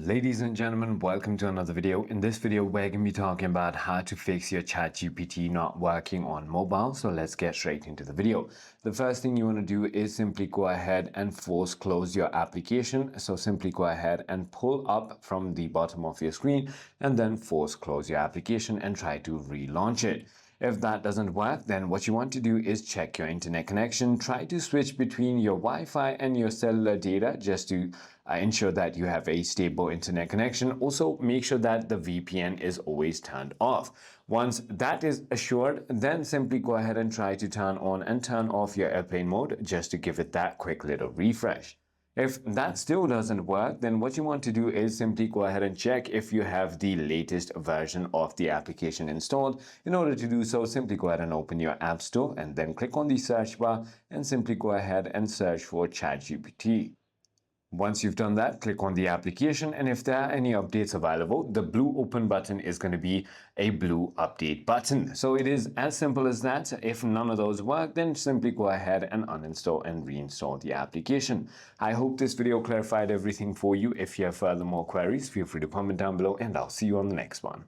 Ladies and gentlemen, welcome to another video. In this video, we're going to be talking about how to fix your ChatGPT not working on mobile. So let's get straight into the video. The first thing you want to do is simply go ahead and force close your application. So simply go ahead and pull up from the bottom of your screen and then force close your application and try to relaunch it. If that doesn't work, then what you want to do is check your internet connection. Try to switch between your Wi-Fi and your cellular data just to ensure that you have a stable internet connection. Also, make sure that the VPN is always turned off. Once that is assured, then simply go ahead and try to turn on and turn off your airplane mode just to give it that quick little refresh. If that still doesn't work, then what you want to do is simply go ahead and check if you have the latest version of the application installed. In order to do so, simply go ahead and open your App Store and then click on the search bar and simply go ahead and search for ChatGPT. Once you've done that, click on the application, and if there are any updates available, the blue open button is going to be a blue update button. So it is as simple as that. If none of those work, then simply go ahead and uninstall and reinstall the application. I hope this video clarified everything for you. If you have further more queries, feel free to comment down below, and I'll see you on the next one.